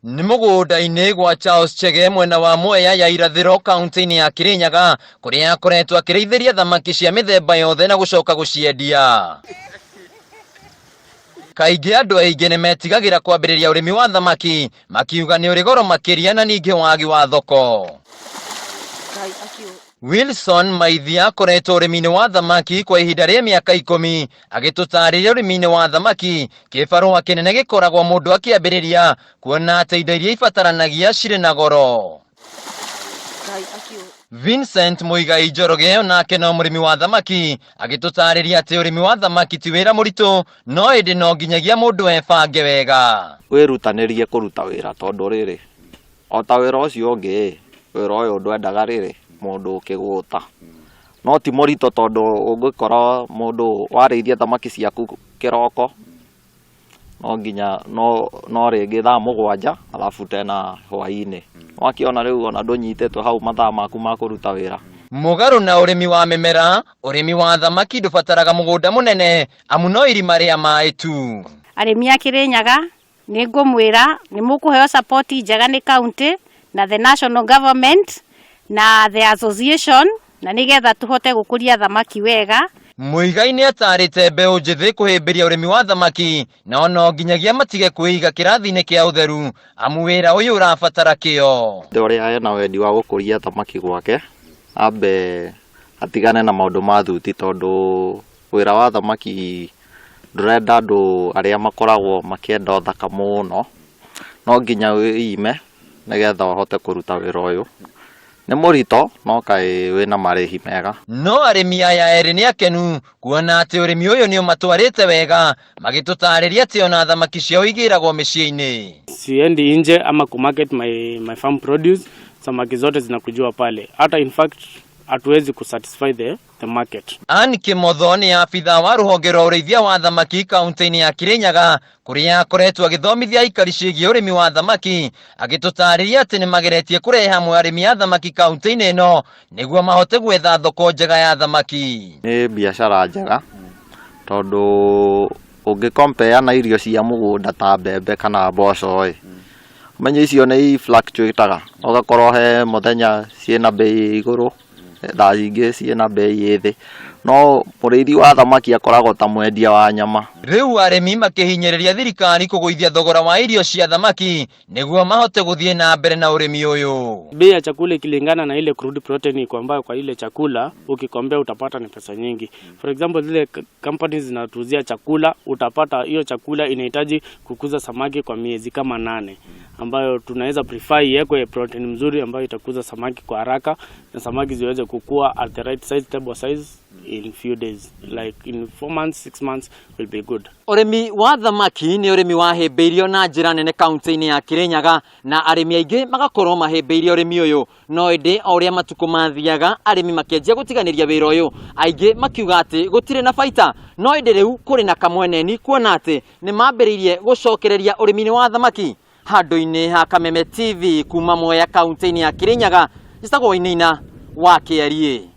Nĩ mũgũnda-inĩ gwa Charles Chege mwena wa Mwea ya irathĩro kaunti-inĩ ya Kirinyaga kũrĩa akoretwo akĩrĩithĩria thamaki cia mĩthemba yothe na gũcoka gũciendia. Kaingĩ andũ aingĩ nĩ metigagĩra kwambĩrĩria ũrĩmi wa thamaki makiuga nĩ ũrĩ goro makĩria na ningĩ wagi wa thoko. Wilson Maithia akoretwo ũrĩmi-inĩ wa thamaki kwa ihinda rĩa mĩaka 10 agĩtũtarĩria ũrĩmi-inĩ wa thamaki kĩbarũa kĩnene gĩkoragwo mũndũ akĩambĩrĩria kuona atĩ indo iria ibataranagia cirĩ na goro. Vincent Muigai Njoroge onake no mũrĩmi wa thamaki agĩtũtarĩria atĩ ũrĩmi wa thamaki ti wĩra mũritũ no ĩndĩ no nginyagia mũndũ ebange wega. Wĩrutanĩrie kũruta wĩra tondũ rĩrĩ o ta wĩra ũcio ũngĩ wĩra ũyũ ndwendaga rĩrĩ mũndũ ũkĩgũta no ti mũritũ tondũ ũngĩkora mũndũ warĩithia thamaki ciaku kĩroko no nginya no rĩngĩ thaa 7 alafu tena hwaĩ-inĩ wakiona rĩu ona ndũnyitĩtwo hau mathaa maku ma kũruta wĩra. Mũgarũ na ũrĩmi wa mĩmera, ũrĩmi wa thamaki ndũbataraga mũgũnda mũnene amu no irima rĩa maĩ tu. Arĩmi a Kirinyaga nĩ ngũmwĩra nĩ mũkũheo support njega nĩ county na the national government na the association na nĩgetha tũhote gũkũria thamaki wega. Muigai nĩ atarĩte mbeũ njĩthĩ kũhĩmbĩria ũrĩmi wa thamaki na no nginyagia matige kwĩiga kĩrathi-inĩ kĩa ũtheru amu wĩra ũyũ ũrabatara kĩo. Ũrĩa ena wendi wa gũkũria thamaki gwake ambe atigane na maũndũ ma thuti tondũ wĩra wa thamaki ndũrenda andũ arĩa makoragwo makĩenda ũthaka mũno no nginya wĩime nĩgetha ũhote kũruta wĩra ũyũ. Nĩ mũrito no kaĩ wĩna marĩhi mega. No arĩmi aya erĩ nĩ akenu kuona atĩ ũrĩmi ũyũ nĩ ũmatwarĩte wega magĩtũtarĩria atĩ ona thamaki ciao igĩragwo mĩciĩ-inĩ. Siendi nje ama kumarket my farm produce, samaki zote zinakujua pale. Hata in fact hatuwezi kusatisfy the market. Ann Kimotho nĩ abitha wa rũhonge rwa ũrĩithia wa thamaki kaunti-inĩ ya Kirinyaga kũrĩa akoretwo agĩthomithia aikari ciĩgiĩ ũrĩmi wa thamaki agĩtũtarĩria atĩ nĩ mageretie kũrehe hamwe arĩmi a thamaki kaunti-inĩ ĩno nĩguo mahote gwetha thoko njega ya thamaki. Nĩ biacara njega tondũ ũngĩ-compare na irio cia mũgũnda ta mbembe kana mboco menye icio nĩ fluctuateaga ũgakorwo he mũthenya ciĩna bei igũrũ thaa ingĩ ciĩna bei thĩ no mũrĩithi wa thamaki akoragwo ta mwendia wa nyama. Rĩu arĩmi makĩhinyĩrĩria thirikari kũgũithia thogora wa irio cia thamaki nĩguo mahote gũthiĩ na mbere na ũrĩmi ũyũ. Bei ya chakula ikilingana na ile crude protein ambayo kwa ile chakula ukikombea utapata ni pesa nyingi. For example zile companies zinatuzia chakula utapata hiyo chakula inahitaji kukuza samaki kwa miezi kama 8 ambayo tunaweza prefer iwekwe protein mzuri ambayo itakuza samaki kwa haraka na samaki ziweze kukua at the right size, table size in few days, like in 4 months 6 months will be good. Ũrĩmi wa thamaki nĩ ũrĩmi wahĩmbĩirio na njĩra nene kaunti-inĩ ya Kirinyaga na arĩmi aingĩ magakorwo mahĩmbĩirie ũrĩmi ũyũ no ĩndĩ o ũrĩa matukũ mathiaga arĩmi makĩanjia gũtiganĩria wĩra ũyũ aingĩ makiuga atĩ gũtirĩ na baita no ĩndĩ rĩu kũrĩ na kamweneni kuona atĩ nĩ mambĩrĩirie gũcokereria ũrĩmi-inĩ wa thamaki. Handũ-inĩ ha Kameme TV kuma Mwea kaunti-inĩ ya Kirinyaga njĩtagwo Wainaina wa KRA.